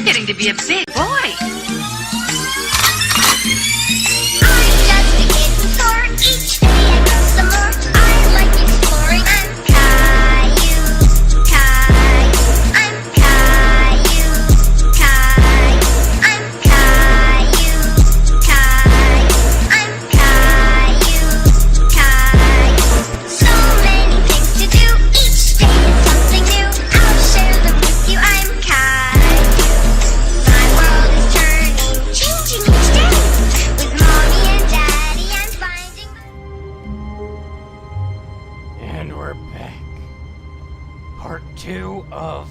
You're getting to be a big boy. I'm just a kid from store. Each day I grow some more. I like exploring. I'm Caillou, Caillou. I'm Caillou, Caillou. I'm Caillou, Caillou. I'm Caillou, Caillou. So many things to do. Each day is something new. I'll share them with you. I'm Caillou. My world is turning, changing each day. With mommy and daddy, I'm finding. And we're back. Part 2 of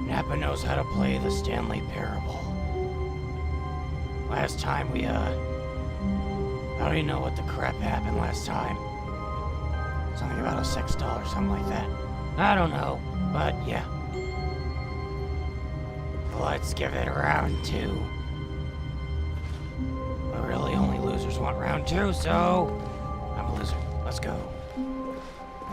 Nappa Knows How to Play the Stanley Parable. Last time we, I don't even know what the crap happened last time. Something about a sex doll or something like that. I don't know, but yeah. Let's give it round 2. But really, only losers want round 2, so I'm a loser. Let's go.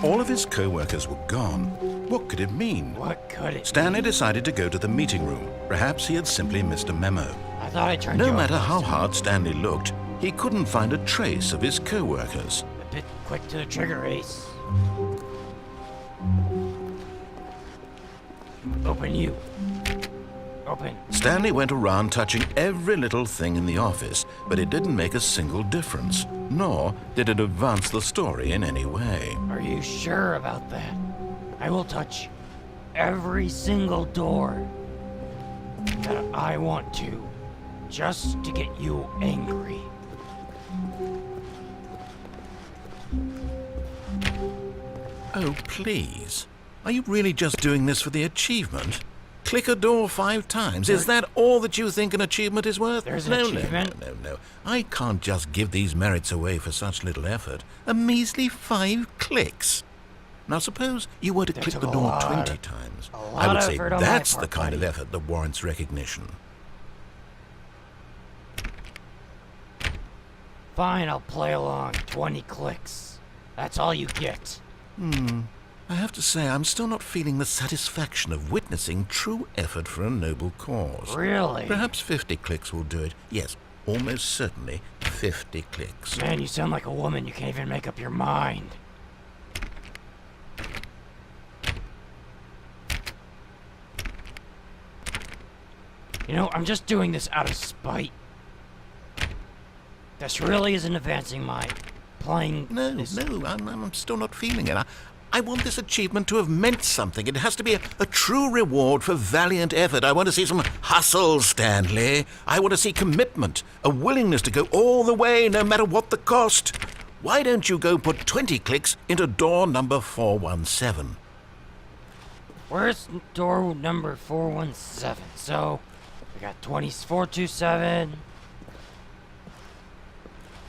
All of his co-workers were gone. What could it mean? What could it Stanley be? decided to go to the meeting room. Perhaps he had simply missed a memo. I thought I turned you No off matter last how time. hard Stanley looked, he couldn't find a trace of his co-workers. A bit quick to the trigger, Ace. Open you. Open. Stanley went around touching every little thing in the office, but it didn't make a single difference, nor did it advance the story in any way. Are you sure about that? I will touch every single door that I want to, just to get you angry. Oh, please. Are you really just doing this for the achievement? Click a door 5 times. Is that all that you think an achievement is worth? There's an No. achievement. I can't just give these merits away for such little effort. A measly 5 clicks. Now suppose you were to That click took the a door lot- 20 times. a I lot would of say effort on my that's part, the kind of buddy. effort that warrants recognition. Fine, I'll play along. 20 clicks. That's all you get. I have to say, I'm still not feeling the satisfaction of witnessing true effort for a noble cause. Really? Perhaps 50 clicks will do it. Yes, almost certainly 50 clicks. Man, you sound like a woman. You can't even make up your mind. You know, I'm just doing this out of spite. This really isn't advancing my playing. No, I'm still not feeling it. I want this achievement to have meant something. It has to be a true reward for valiant effort. I want to see some hustle, Stanley. I want to see commitment, a willingness to go all the way, no matter what the cost. Why don't you go put 20 clicks into door number 417? Where's door number 417? So, we got 427,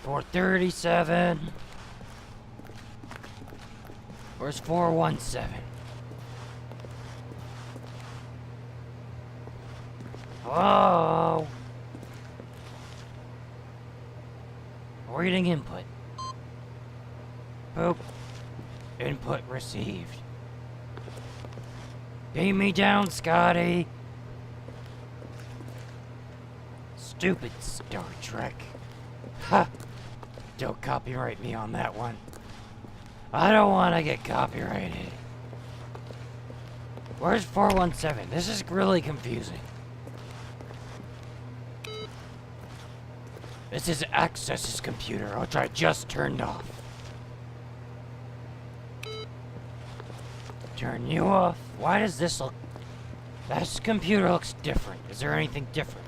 437. Where's 417? Whoa! Reading input. Boop. Input received. Beam me down, Scotty. Stupid Star Trek. Ha! Don't copyright me on that one. I don't want to get copyrighted. Where's 417? This is really confusing. This is Access's computer, which I just turned off. Turn you off. Why does this look... This computer looks different. Is there anything different?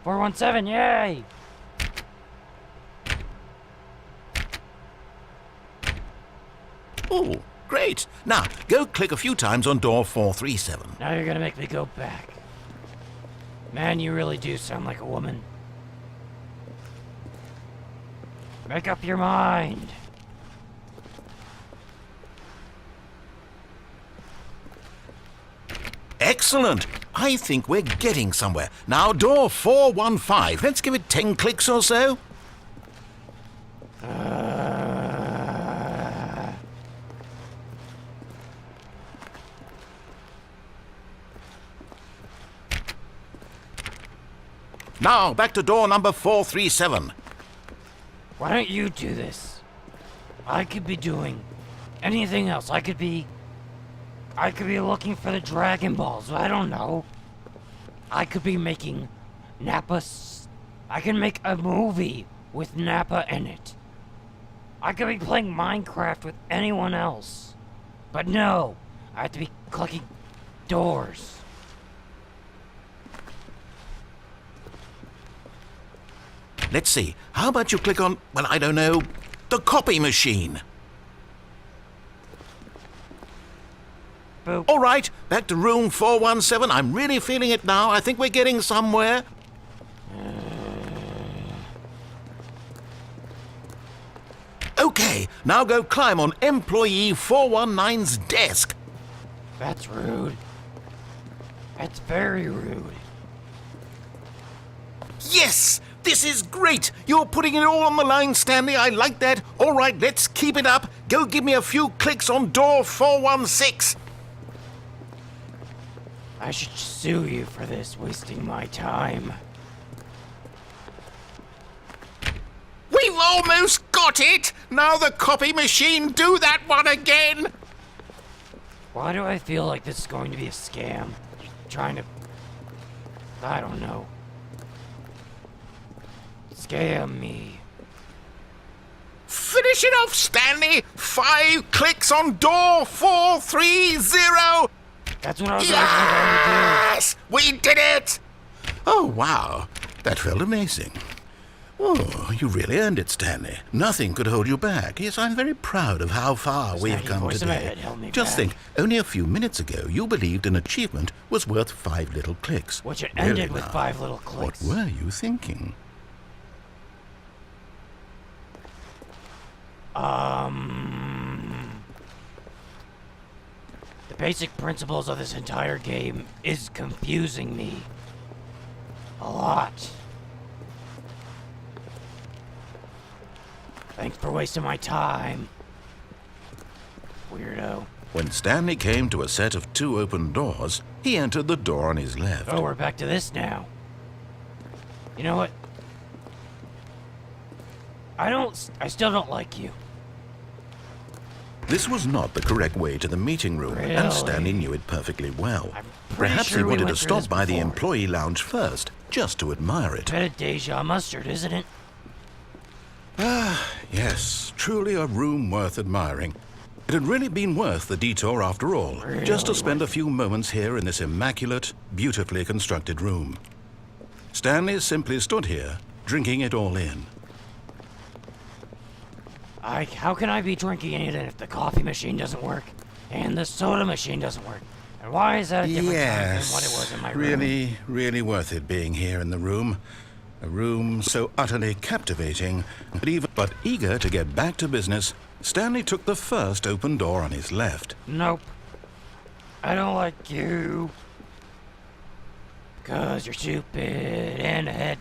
417, yay! Oh, great. Now, go click a few times on door 437. Now you're gonna make me go back. Man, you really do sound like a woman. Make up your mind. Excellent. I think we're getting somewhere. Now, door 415. Let's give it 10 clicks or so. Now, back to door number 437. Why don't you do this? I could be doing anything else. I could be looking for the Dragon Balls. I don't know. I could be making Nappa. I can make a movie with Nappa in it. I could be playing Minecraft with anyone else. But no, I have to be clicking doors. Let's see. How about you click on, well, I don't know, the copy machine? Boop. All right, back to room 417. I'm really feeling it now. I think we're getting somewhere. Okay, now go climb on employee 419's desk. That's rude. That's very rude. Yes! This is great! You're putting it all on the line, Stanley. I like that. All right, let's keep it up. Go give me a few clicks on door 416. I should sue you for this, wasting my time. We've almost got it! Now the copy machine, do that one again! Why do I feel like this is going to be a scam? You're trying to... I don't know. Scam me. Finish it off, Stanley! 5 clicks on door 430! That's what I was Yes! We did it! Oh, wow. That felt amazing. Oh, you really earned it, Stanley. Nothing could hold you back. Yes, I'm very proud of how far we've come voice in my today. head held me Just back. think, only a few minutes ago, you believed an achievement was worth 5 little clicks. Which it Really ended with now, 5 little clicks. What were you thinking? The basic principles of this entire game is confusing me. A lot. Thanks for wasting my time. Weirdo. When Stanley came to a set of 2 open doors, he entered the door on his left. Oh, we're back to this now. You know what? I still don't like you. This was not the correct way to the meeting room, Really? and Stanley knew it perfectly well. I'm pretty Perhaps sure he we wanted to went through stop this by the before. employee lounge first, just to admire it. Bit of Deja mustard, isn't it? Yes, truly a room worth admiring. It had really been worth the detour after all, just to Really spend a few moments here in this immaculate, beautifully constructed room. Stanley simply stood here, drinking it all in. How can I be drinking anything if the coffee machine doesn't work and the soda machine doesn't work? And why is that a different time than what it was in my room? Really worth it being here in the room. A room so utterly captivating, but eager to get back to business, Stanley took the first open door on his left. Nope. I don't like you. 'Cause you're stupid and ahead.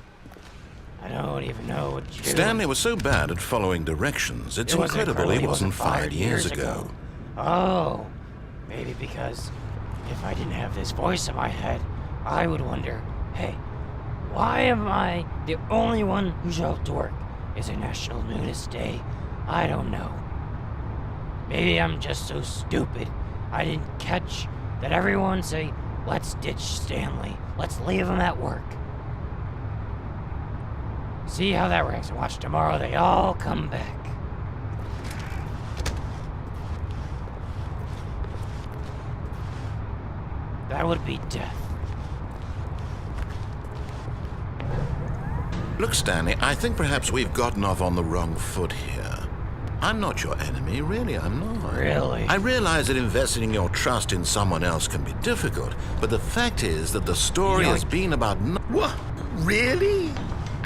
I don't even know what you do. Stanley was so bad at following directions, it's It wasn't incredible he incredible, wasn't fired years ago. Oh, maybe because if I didn't have this voice in my head, I would wonder, hey, why am I the only one who shows up to work? Is it National Nudist Day? I don't know. Maybe I'm just so stupid I didn't catch that everyone say, let's ditch Stanley. Let's leave him at work. See how that works. Watch tomorrow they all come back. That would be death. Look, Stanley, I think perhaps we've gotten off on the wrong foot here. I'm not your enemy, really, I'm not. Really? I realize that investing your trust in someone else can be difficult, but the fact is that the story has been about... What? Really?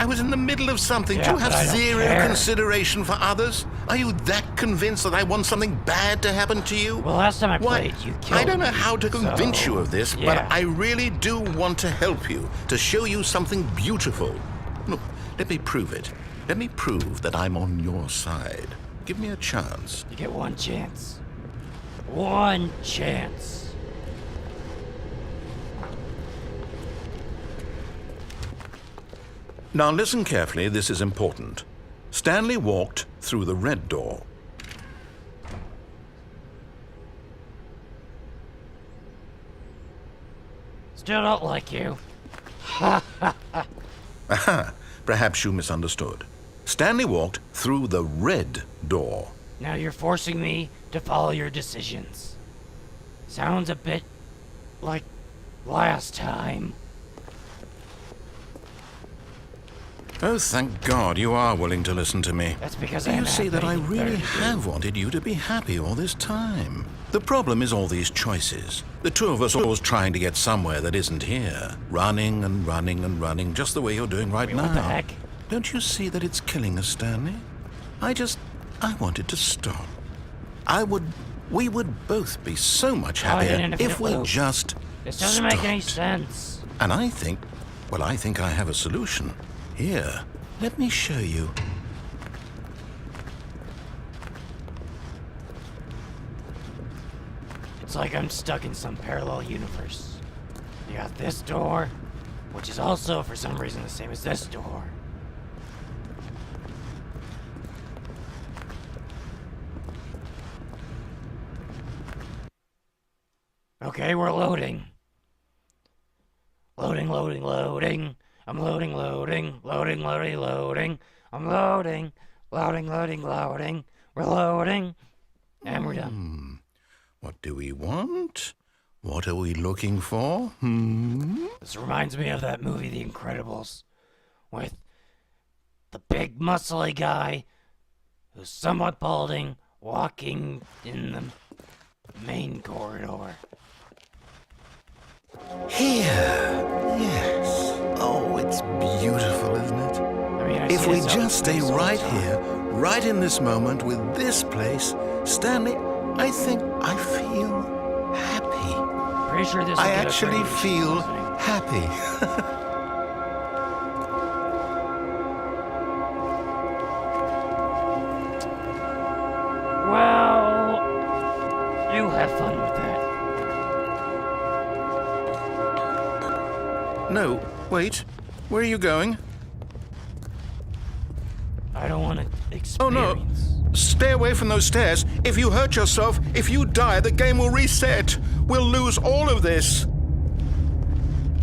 I was in the middle of something. Yeah, Do you but I have don't zero care. consideration for others? Are you that convinced that I want something bad to happen to you? Well, last time I What? played, you killed I don't know me, how to convince so, you of this, yeah. but I really do want to help you, to show you something beautiful. Look, let me prove it. Let me prove that I'm on your side. Give me a chance. You get one chance. One chance. Now listen carefully, this is important. Stanley walked through the red door. Still don't like you. Aha, perhaps you misunderstood. Stanley walked through the red door. Now you're forcing me to follow your decisions. Sounds a bit like last time. Oh, thank God you are willing to listen to me. That's because Do I you haven't see had that I anything really better to do. have wanted you to be happy all this time? The problem is all these choices. The two of us are always trying to get somewhere that isn't here. Running and running and running, just the way you're doing right now. What the heck? Don't you see that it's killing us, Stanley? I wanted to stop. We would both be so much Oh, I happier didn't if we know. just This doesn't make any stopped. sense. And I think I have a solution. Here, let me show you. It's like I'm stuck in some parallel universe. You got this door, which is also for some reason the same as this door. Okay, we're loading. Loading, loading, loading. I'm loading, loading, loading, loading, loading. I'm loading, loading, loading, loading. We're loading. And we're done. What do we want? What are we looking for? This reminds me of that movie, The Incredibles, with the big muscly guy who's somewhat balding, walking in the main corridor. Here. Yes. Oh, it's beautiful, isn't it? I mean, I If see we this just stay all the right time. here, right in this moment with this place, Stanley, I think I feel happy. Pretty sure this. I will get us actually ready to feel something. happy. Well, you have fun with that. No, wait. Where are you going? I don't want to Oh, experience. no. Stay away from those stairs. If you hurt yourself, if you die, the game will reset. We'll lose all of this.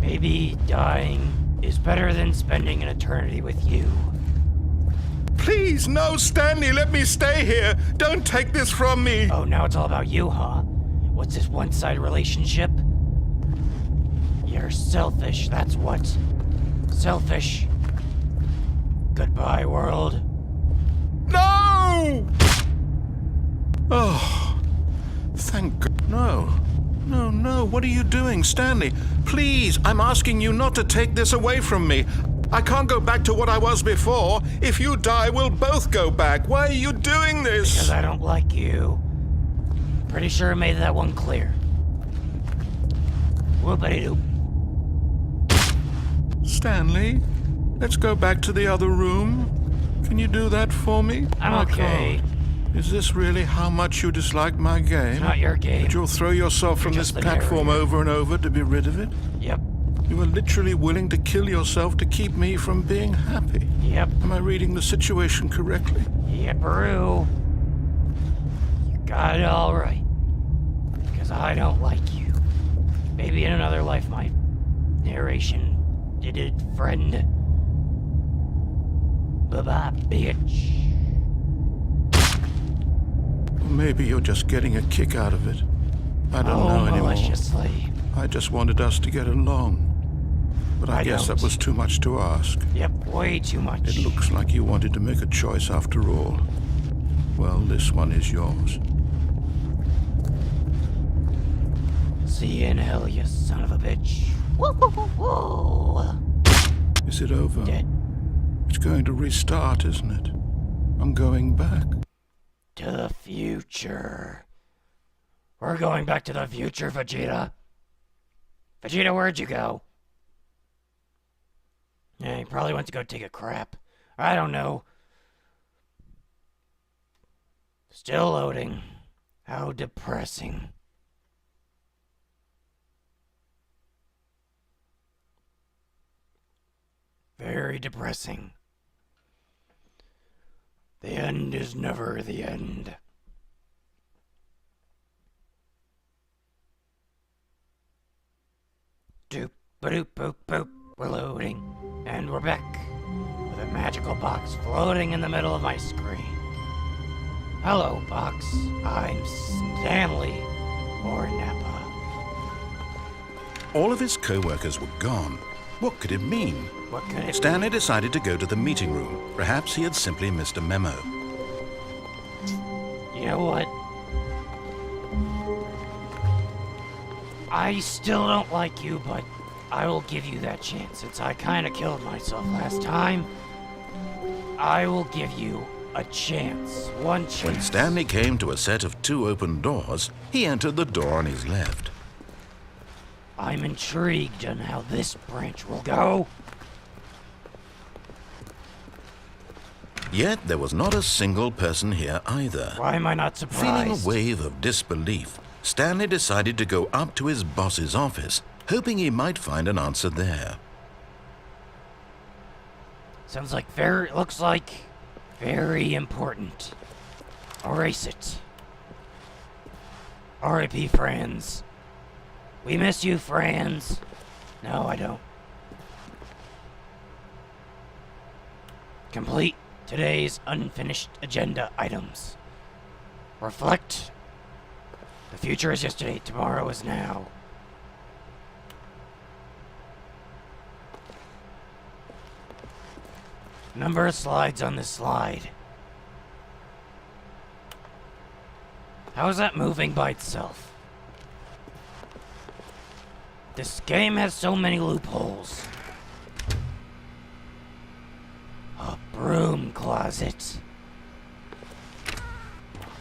Maybe dying is better than spending an eternity with you. Please, no, Stanley, let me stay here. Don't take this from me. Oh, now it's all about you, huh? What's this one-sided relationship? You're selfish, that's what. Selfish. Goodbye, world. No! Oh, thank God. No. No, no, what are you doing, Stanley? Please, I'm asking you not to take this away from me. I can't go back to what I was before. If you die, we'll both go back. Why are you doing this? Because I don't like you. Pretty sure I made that one clear. Whoopity-doo. Stanley, let's go back to the other room. Can you do that for me? I'm My okay. God. Is this really how much you dislike my game? It's not your game. That you'll throw yourself from You're this just the platform narrator. over and over to be rid of it? Yep. You are literally willing to kill yourself to keep me from being happy. Yep. Am I reading the situation correctly? Yep-a-roo. You got it all right. Because I don't like you. Maybe in another life, my narration-did friend. Bye-bye, bitch. Or maybe you're just getting a kick out of it. I don't know anymore. Maliciously. I just wanted us to get along. But I guess don't. that was too much to ask. Yep, way too much. It looks like you wanted to make a choice after all. Well, this one is yours. See you in hell, you son of a bitch. Woo, woo, woo, woo. Is it over? Dead. It's going to restart, isn't it? I'm going back. To the future. We're going back to the future, Vegeta. Vegeta, where'd you go? Yeah, he probably went to go take a crap. I don't know. Still loading. How depressing. Very depressing. The end is never the end. Doop, ba-doop, boop, boop. We're loading. And we're back. With a magical box floating in the middle of my screen. Hello, box. I'm Stanley, or Nappa. All of his co-workers were gone. What could it mean? What could it Stanley decided to go to the meeting room. Perhaps he had simply missed a memo. be? You know what? I still don't like you, but I will give you that chance. Since I kinda killed myself last time, I will give you a chance. One chance. When Stanley came to a set of 2 open doors, he entered the door on his left. I'm intrigued on how this branch will go. Yet there was not a single person here either. Why am I not Feeling surprised? a wave of disbelief, Stanley decided to go up to his boss's office, hoping he might find an answer there. Sounds like looks like very important. Erase it. R.I.P. friends. We miss you, friends. No, I don't. Complete today's unfinished agenda items. Reflect. The future is yesterday, tomorrow is now. Number of slides on this slide. How is that moving by itself? This game has so many loopholes. A broom closet.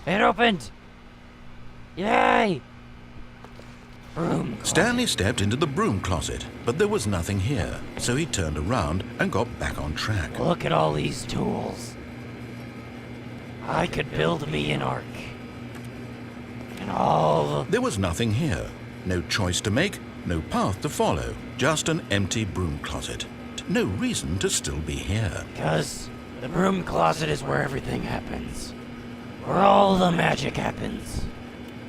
It opened! Yay! Broom closet. Stanley stepped into the broom closet, but there was nothing here, so he turned around and got back on track. Look at all these tools. I could build me an ark. And all the... There was nothing here. No choice to make, no path to follow, just an empty broom closet. No reason to still be here. Because the broom closet is where everything happens. Where all the magic happens.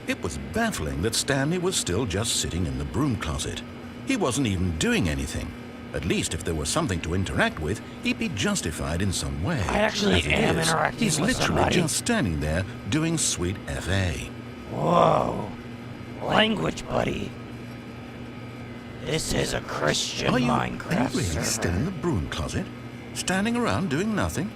It was baffling that Stanley was still just sitting in the broom closet. He wasn't even doing anything. At least if there was something to interact with, he'd be justified in some way. I actually As it am is, interacting he's with literally somebody. just standing there doing sweet FA. Whoa. Language, buddy. This is a Christian Are you Minecraft really server. still in the broom closet? Standing around doing nothing?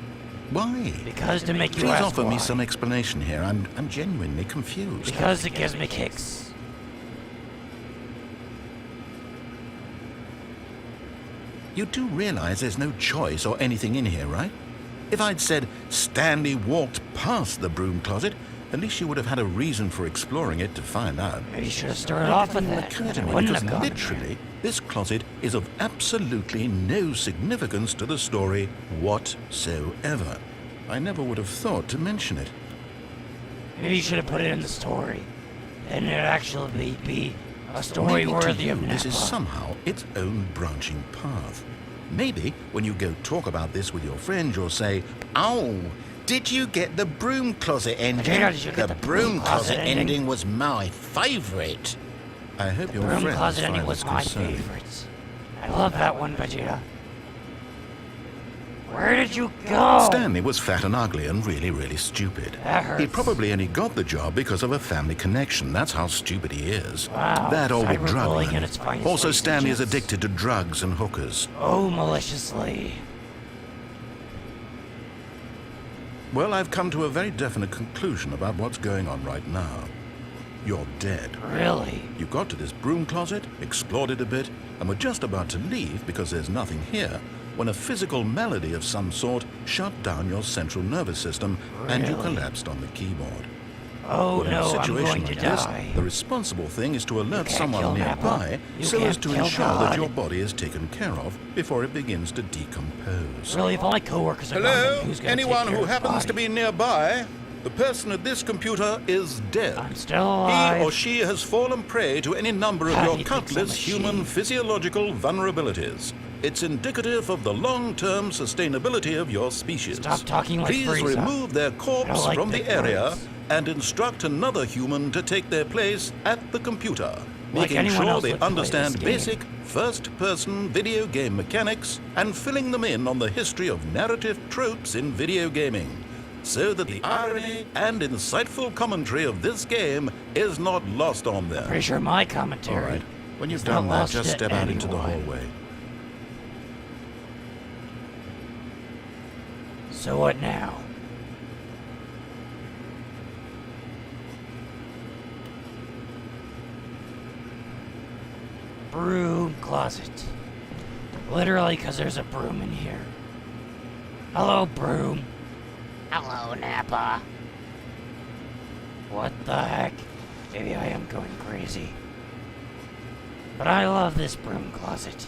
Why? Because to make you Please ask offer why. me some explanation here. I'm genuinely confused. Because it gives me kicks. You do realize there's no choice or anything in here, right? If I'd said Stanley walked past the broom closet, at least you would have had a reason for exploring it to find out. Maybe you should have started off with that. Occurred to I me wouldn't because have gone literally, this closet is of absolutely no significance to the story whatsoever. I never would have thought to mention it. there. Maybe you should have put it in the story. Then it'd actually be a story Maybe worthy to you, of this is Nappa. somehow its own branching path. Maybe when you go talk about this with your friends, you'll say, "Oh, did you get the broom closet ending? Vegeta, did you get the broom closet ending? was my favourite." I hope your Broom friends closet ending find was this my concerning. favorite. I love that one, Vegeta. Where did you go? Stanley was fat and ugly and really, really stupid. That hurts. He probably only got the job because of a family connection. That's how stupid he is. Wow, That or with drug cyberbullying money. at its finest, Also, ladies and Stanley is gents. addicted to drugs and hookers. Oh, maliciously. Well, I've come to a very definite conclusion about what's going on right now. You're dead. Really? You got to this broom closet, explored it a bit, and were just about to leave because there's nothing here when a physical malady of some sort shut down your central nervous system and you Really? collapsed on the keyboard. Oh Well, in a no, I'm situation going to like this, die. the responsible thing is to alert can't someone kill Nappa. nearby You so as can't to kill ensure God. that your body is taken care of before it begins to decompose. Really, if all my coworkers are gone, who's gonna Anyone take care who of the happens to body? be nearby, the person at this computer is dead. I'm still alive. He or she has fallen prey to any number of Ah, your he thinks I'm countless a human she. physiological vulnerabilities. It's indicative of the long-term sustainability of your species. Stop talking like Please Frieza. remove their I don't corpse like from the big area words. and instruct another human to take their place at the computer, Like making anyone sure else they would play understand this game. basic first-person video game mechanics and filling them in on the history of narrative tropes in video gaming, so that the irony and insightful commentary of this game is not lost on them. Pretty sure my commentary. All right. When you've is done not that, lost just to step out into the anyone. hallway. So what now? Broom closet. Literally, because there's a broom in here. Hello, broom. Hello, Nappa. What the heck? Maybe I am going crazy. But I love this broom closet.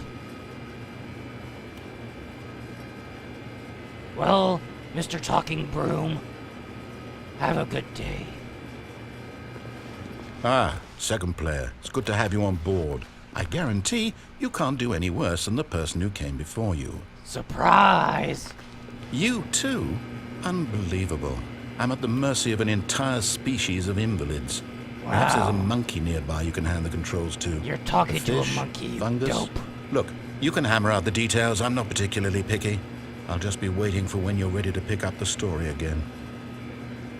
Well, Mr. Talking Broom, have a good day. Ah, second player. It's good to have you on board. I guarantee you can't do any worse than the person who came before you. Surprise! You too? Unbelievable. I'm at the mercy of an entire species of invalids. Perhaps there's a Wow. monkey nearby you can hand the controls to. You're talking to a fish, monkey, you fungus. dope. Look, you can hammer out the details. I'm not particularly picky. I'll just be waiting for when you're ready to pick up the story again.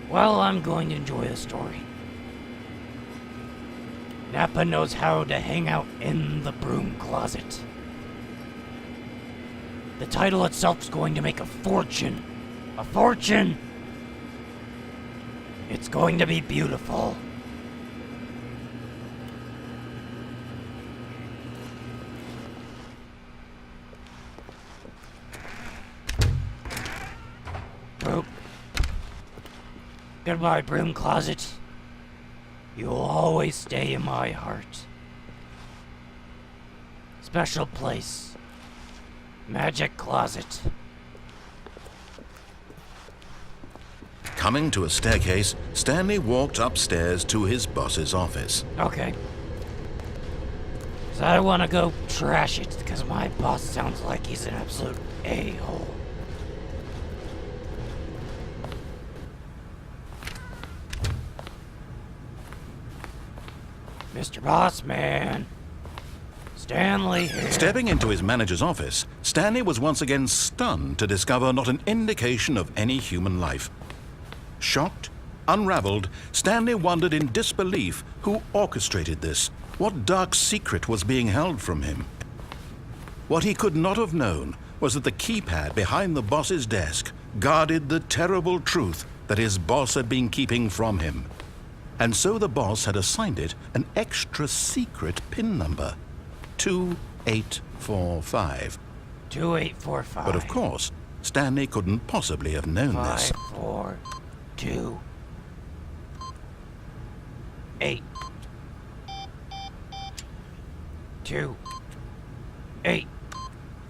Well, I'm going to enjoy the story. Nappa knows how to hang out in the broom closet. The title itself is going to make a fortune. A fortune! It's going to be beautiful. Boop. Goodbye, broom closet. You will always stay in my heart. Special place. Magic closet. Coming to a staircase, Stanley walked upstairs to his boss's office. Okay. 'Cause I want to go trash it, because my boss sounds like he's an absolute a-hole. Mr. Boss Man. Stanley here. Stepping into his manager's office, Stanley was once again stunned to discover not an indication of any human life. Shocked, unraveled, Stanley wondered in disbelief who orchestrated this. What dark secret was being held from him? What he could not have known was that the keypad behind the boss's desk guarded the terrible truth that his boss had been keeping from him. And so the boss had assigned it an extra secret PIN number, 2845. 2845. But of course, Stanley couldn't possibly have known this. 5, 4, 2, 8. 2, 8,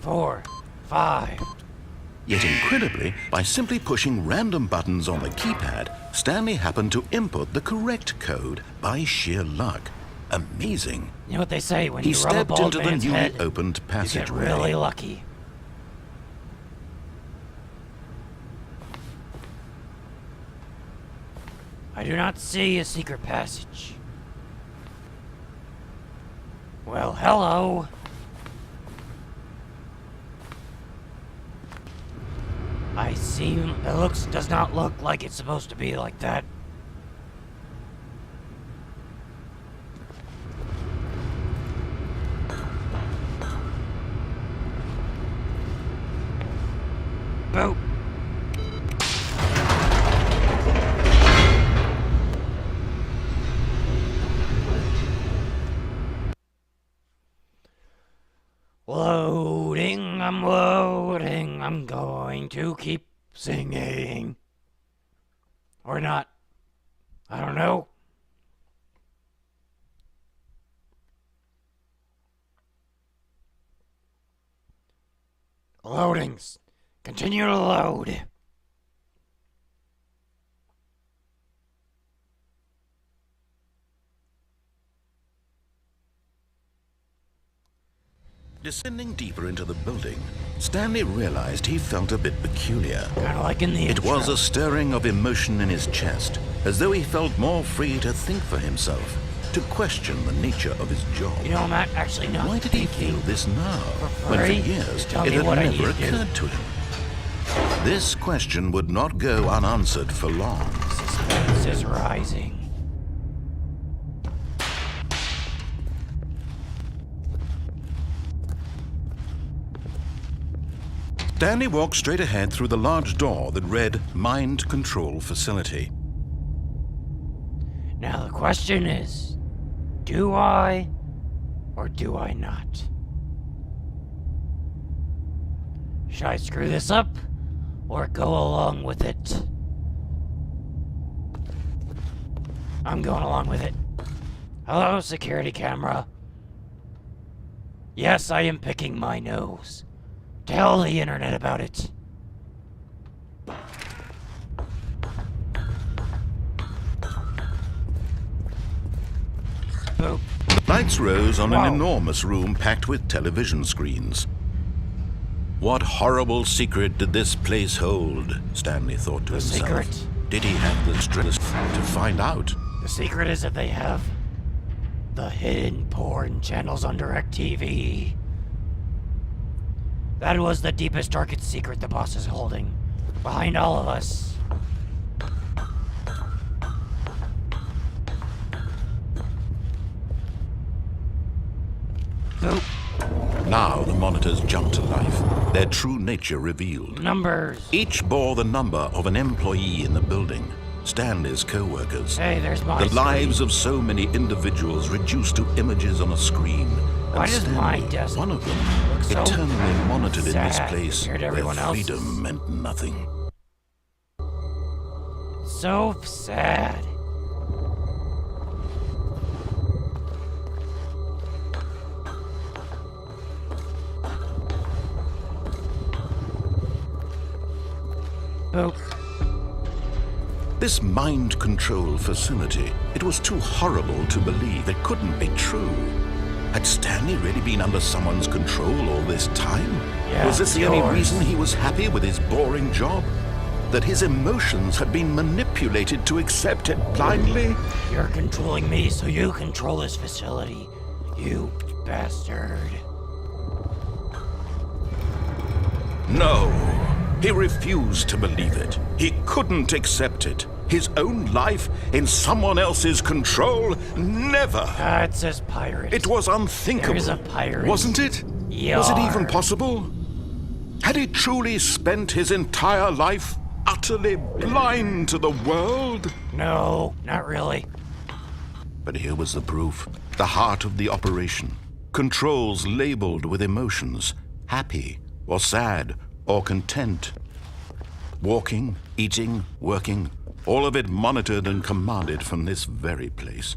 4, 5. Yet incredibly, by simply pushing random buttons on the keypad, Stanley happened to input the correct code by sheer luck. Amazing. You know what they say, when He you rub a stepped bald into the man's newly head, opened you get passageway. really lucky. I do not see a secret passage. Well, hello. Does not look like it's supposed to be like that. Boop. Loading, I'm loading, I'm going to keep singing. Or not. I don't know. Loadings. Continue to load. Descending deeper into the building, Stanley realized he felt a bit peculiar. Kind of like in the It intro. was a stirring of emotion in his chest, as though he felt more free to think for himself, to question the nature of his job. You know, I'm actually not Why did he thinking. feel this now, For when for free? years Tell it me had what I never need to do. occurred to him? This question would not go unanswered for long. Suspense is rising. Stanley walked straight ahead through the large door that read Mind Control Facility. Now the question is, do I or do I not? Should I screw this up or go along with it? I'm going along with it. Hello, security camera. Yes, I am picking my nose. Tell the internet about it. Boop. Lights rose on Wow. an enormous room packed with television screens. What horrible secret did this place hold? Stanley thought to The himself. secret? Did he have the strength to find out? The secret is that they have the hidden porn channels on DirecTV. That was the deepest, darkest secret the boss is holding behind all of us. Boop. Now the monitors jumped to life, their true nature revealed. Numbers. Each bore the number of an employee in the building, Stanley's co-workers. Hey, there's my The screen. lives of so many individuals reduced to images on a screen. Why And does my Stanley, desk one of them, look so eternally monitored in this sad place compared to where everyone else's? freedom meant nothing. So sad. Boop. This mind control facility, it was too horrible to believe. It couldn't be true. Had Stanley really been under someone's control all this time? Yeah, Was this the only yours. reason he was happy with his boring job? That his emotions had been manipulated to accept it blindly? You're controlling me, so you control this facility. You bastard. No. He refused to believe it. He couldn't accept it. His own life in someone else's control? Never. Ah, it says pirate. It was unthinkable. There's a pirate. Wasn't it? Was it even Yar. possible? Had he truly spent his entire life utterly blind to the world? No, not really. But here was the proof. The heart of the operation. Controls labeled with emotions. Happy or sad or content. Walking, eating, working, all of it monitored and commanded from this very place.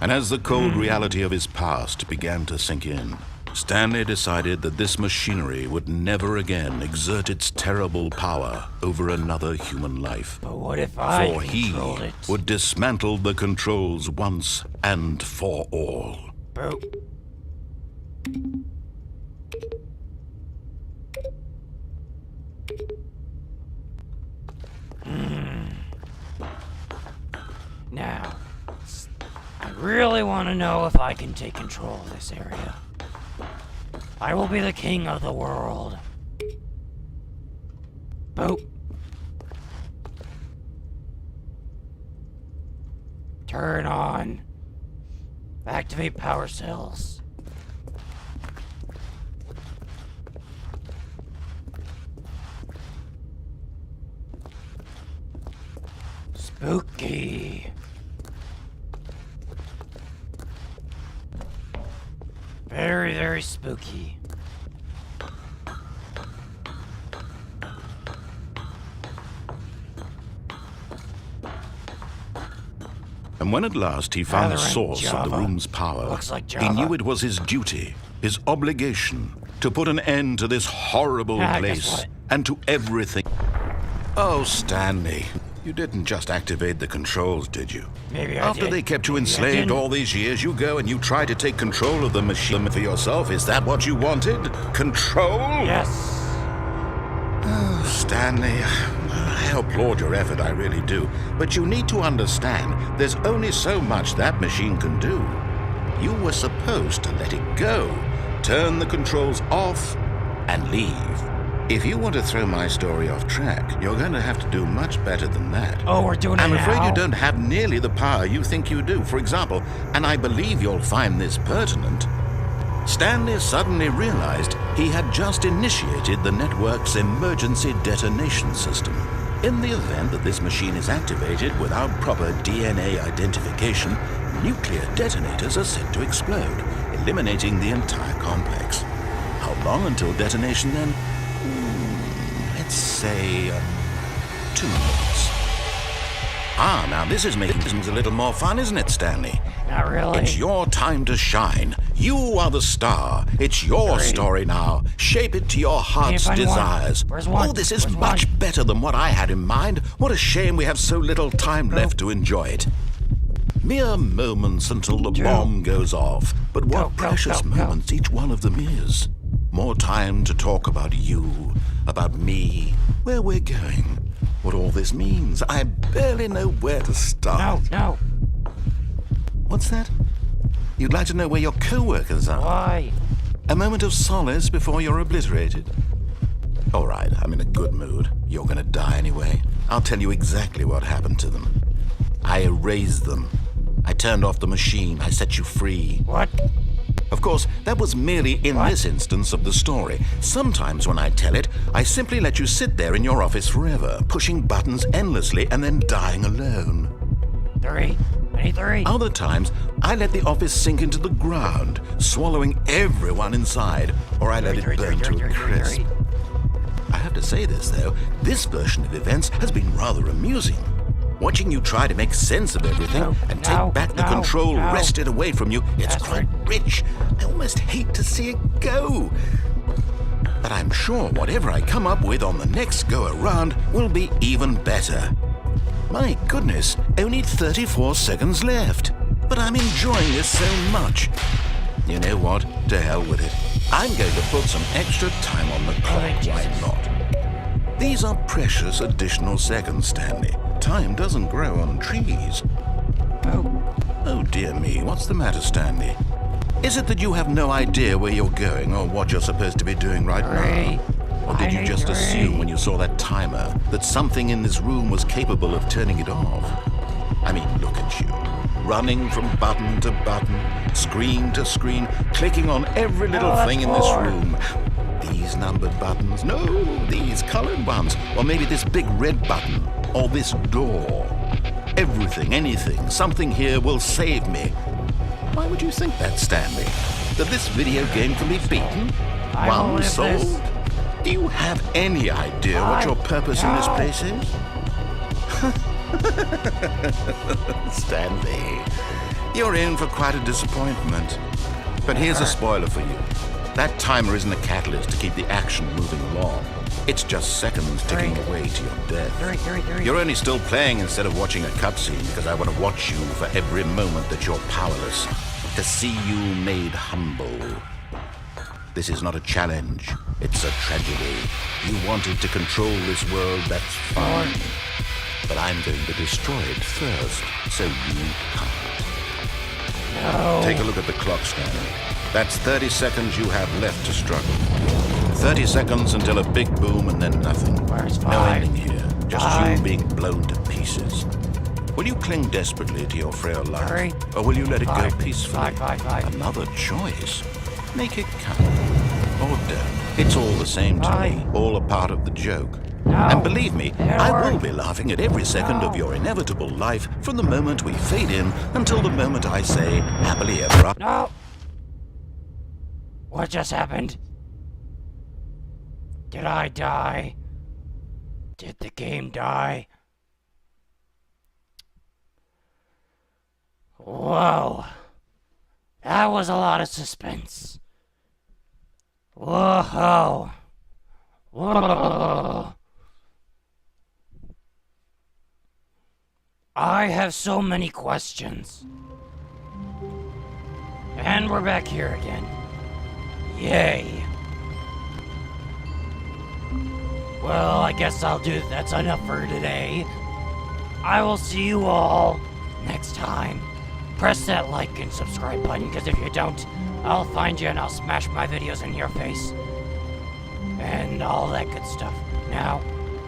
And as the cold reality of his past began to sink in, Stanley decided that this machinery would never again exert its terrible power over another human life. But what if I For he controlled it? would dismantle the controls once and for all. Boop. Now, I really want to know if I can take control of this area. I will be the king of the world. Boop. Turn on. Activate power cells. Spooky. Very, very spooky. And when at last he found the Rather source of the Java. room's power, Looks like he Java. knew it was his duty, his obligation, to put an end to this horrible Ah, guess place what? and to everything. Oh, Stanley, You didn't just activate the controls, did you? Maybe I After did. they kept you Maybe I enslaved didn't. all these years, you go and you try to take control of the machine for yourself. Is that what you wanted? Control? Yes. Stanley, I applaud your effort, I really do. But you need to understand, there's only so much that machine can do. You were supposed to let it go, turn the controls off, and leave. If you want to throw my story off track, you're going to have to do much better than that. Oh, we're doing it I'm afraid now? you don't have nearly the power you think you do. For example, and I believe you'll find this pertinent, Stanley suddenly realized he had just initiated the network's emergency detonation system. In the event that this machine is activated without proper DNA identification, nuclear detonators are set to explode, eliminating the entire complex. How long until detonation then? Let's say 2 minutes. Ah, now this is making things a little more fun, isn't it, Stanley? Not really. It's your time to shine. You are the star. It's your Great. story now. Shape it to your heart's find one. desires. Where's one? Oh, this is Where's much one? better than what I had in mind. What a shame we have so little time left to enjoy it. Mere moments until the bomb goes off. But what Go, precious go. moments each one of them is. More time to talk about you, about me, where we're going, what all this means. I barely know where to start. No. What's that? You'd like to know where your co-workers are? Why? A moment of solace before you're obliterated? All right, I'm in a good mood. You're gonna die anyway. I'll tell you exactly what happened to them. I erased them. I turned off the machine. I set you free. What? Of course, that was merely in What? this instance of the story. Sometimes when I tell it, I simply let you sit there in your office forever, pushing buttons endlessly and then dying alone. 3. I need 3. Other times, I let the office sink into the ground, swallowing everyone inside, or I let it burn to a crisp. I have to say this, though, this version of events has been rather amusing. Watching you try to make sense of everything and take back the control wrested away from you, it's quite rich. I almost hate to see it go. But I'm sure whatever I come up with on the next go-around will be even better. My goodness, only 34 seconds left. But I'm enjoying this so much. You know what? To hell with it. I'm going to put some extra time on the clock, why not? These are precious additional seconds, Stanley. Time doesn't grow on trees. Oh dear me, what's the matter, Stanley? Is it that you have no idea where you're going or what you're supposed to be doing right now? Or did you just assume when you saw that timer that something in this room was capable of turning it off? I mean, look at you. Running from button to button, screen to screen, clicking on every little thing in this room. These numbered buttons, no, these colored ones, or maybe this big red button, or this door. Everything, anything, something here will save me. Why would you think that, Stanley? That this video game can be beaten? One sold? Do you have any idea what your purpose in this place is? Stanley, you're in for quite a disappointment. But here's a spoiler for you. That timer isn't a catalyst to keep the action moving along. It's just seconds ticking away to your death. You're only still playing instead of watching a cutscene because I want to watch you for every moment that you're powerless, to see you made humble. This is not a challenge, it's a tragedy. You wanted to control this world, that's fine. But I'm going to destroy it first, so you can't. No. Take a look at the clock, Stanley. That's 30 seconds you have left to struggle. 30 seconds until a big boom and then nothing. Where's No 5? ending here, just 5. you being blown to pieces. Will you cling desperately to your frail life, 3. or will you let it go 5. peacefully? 5. Another choice. Make it count. Or don't. It's all the same to me, 5. all a part of the joke. No. And believe me, It'll I will work. be laughing at every second of your inevitable life from the moment we fade in until the moment I say, happily ever after. No. What just happened? Did I die? Did the game die? Whoa. That was a lot of suspense. Whoa. Whoa. I have so many questions. And we're back here again. Yay. Well, I guess that's enough for today. I will see you all next time. Press that like and subscribe button, because if you don't, I'll find you and I'll smash my videos in your face. And all that good stuff. Now,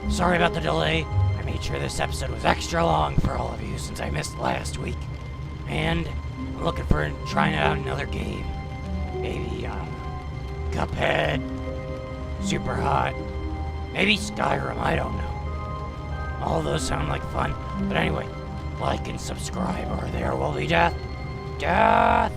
sorry about the delay. I made sure this episode was extra long for all of you since I missed last week. And I'm looking for trying out another game. Maybe, Cuphead, Super Hot, maybe Skyrim, I don't know. All those sound like fun. But anyway, like and subscribe or there will be death. Death!